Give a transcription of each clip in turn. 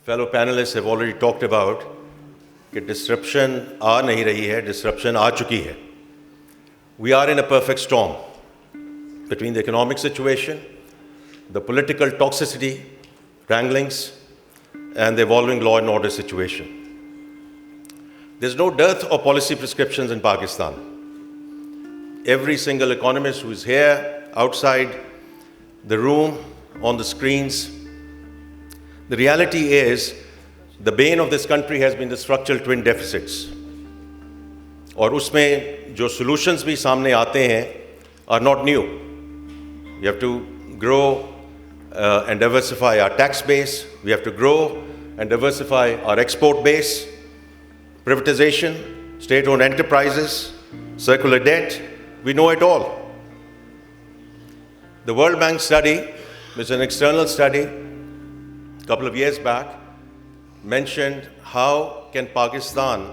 fellow panelists have already talked about कि disruption आ नहीं रही है, disruption आ चुकी है. We are in a perfect storm between the economic situation, the political toxicity, wranglings, and the evolving law and order situation. There's no dearth of policy prescriptions in Pakistan. Every single economist who is here, outside the room, on the screens, the reality is the bane of this country has been the structural twin deficits. और उसमें जो solutions भी सामने आते हैं are not new. We have to grow and diversify our tax base. We have to grow and diversify our export base. Privatization, state-owned enterprises, circular debt, we know it all. The World Bank study, which is an external study, a couple of years back, mentioned how can Pakistan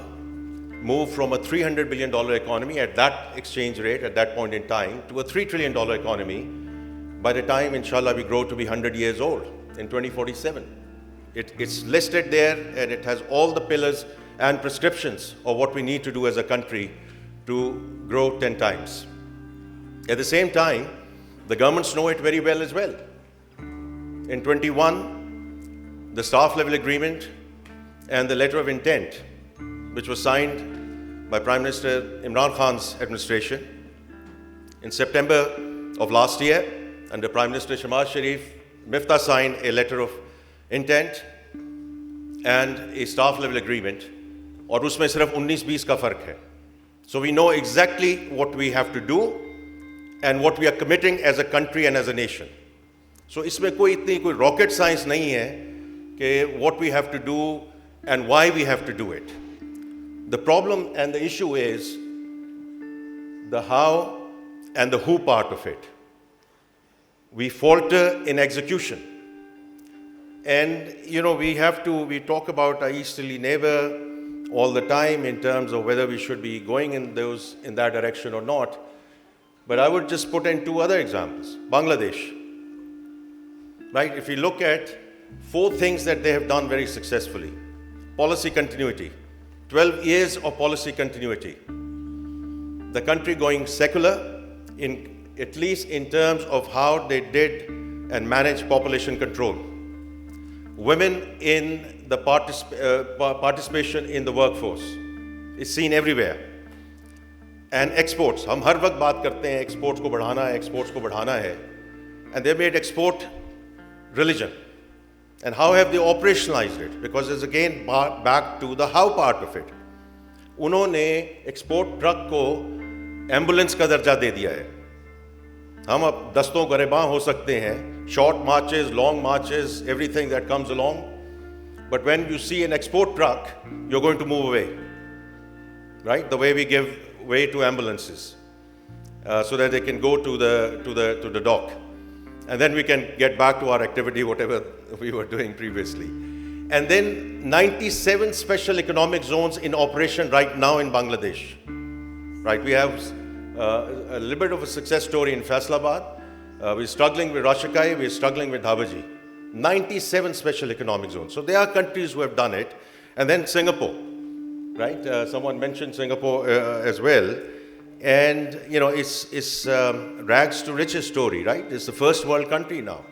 move from a $300 billion economy at that exchange rate, at that point in time, to a $3 trillion economy by the time, inshallah, we grow to be 100 years old in 2047. It's listed there, and it has all the pillars and prescriptions of what we need to do as a country to grow 10 times. At the same time, the governments know it very well as well. In 21, the staff level agreement and the letter of intent, which was signed by Prime Minister Imran Khan's administration. In September of last year, under Prime Minister Shehbaz Sharif, Miftah signed a letter of intent and a staff level agreement. और उसमें सिर्फ 19-20 का फर्क है. So we know exactly what we have to do and what we are committing as a country and as a nation. So इसमें कोई rocket science नहीं है कि what we have to do and why we have to do it. The problem and the issue is the how and the who part of it. We falter in execution. And we talk about our easterly neighbor all the time in terms of whether we should be going in that direction or not. But I would just put in two other examples. Bangladesh, right? If we look at 4 things that they have done very successfully. Policy continuity, 12 years of policy continuity. The country going secular, at least in terms of how they did and managed population control. Women in the participation in the workforce is seen everywhere. And exports, हम हर वक्त बात करते हैं exports को बढ़ाना है, and they made export religion. And how have they operationalized it? Because it's again back to the how part of it. उन्होंने export truck को ambulance का दर्जा दे दिया है. हम अब दस्तों गरेबां हो सकते हैं, short marches, long marches, everything that comes along. But when you see an export truck, you're going to move away, right? The way we give way to ambulances, so that they can go to the dock, and then we can get back to our activity, whatever we were doing previously. And then 97 special economic zones in operation right now in Bangladesh, right? We have a little bit of a success story in Faisalabad. We're struggling with Rashikai, we're struggling with Dhabaji. 97 special economic zones. So there are countries who have done it. And then Singapore, right? Someone mentioned Singapore as well. And, it's rags to riches story, right? It's the first world country now.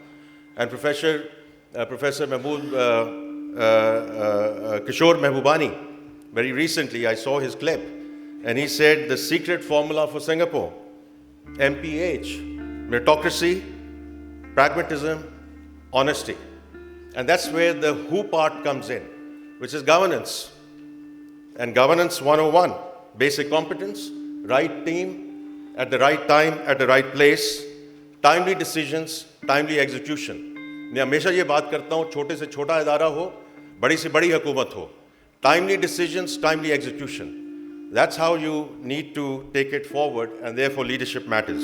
And Professor Kishore Mehbubani, very recently I saw his clip. And he said the secret formula for Singapore, MPH, meritocracy, pragmatism, honesty. And that's where the who part comes in, which is governance. And governance 101, basic competence, right team, at the right time, at the right place, timely decisions, timely execution. मैं हमेशा ये बात करता हूँ, छोटे से छोटा इदारा हो, बड़ी से बड़ी हुकूमत हो. Timely decisions, timely execution. That's how you need to take it forward, and therefore leadership matters.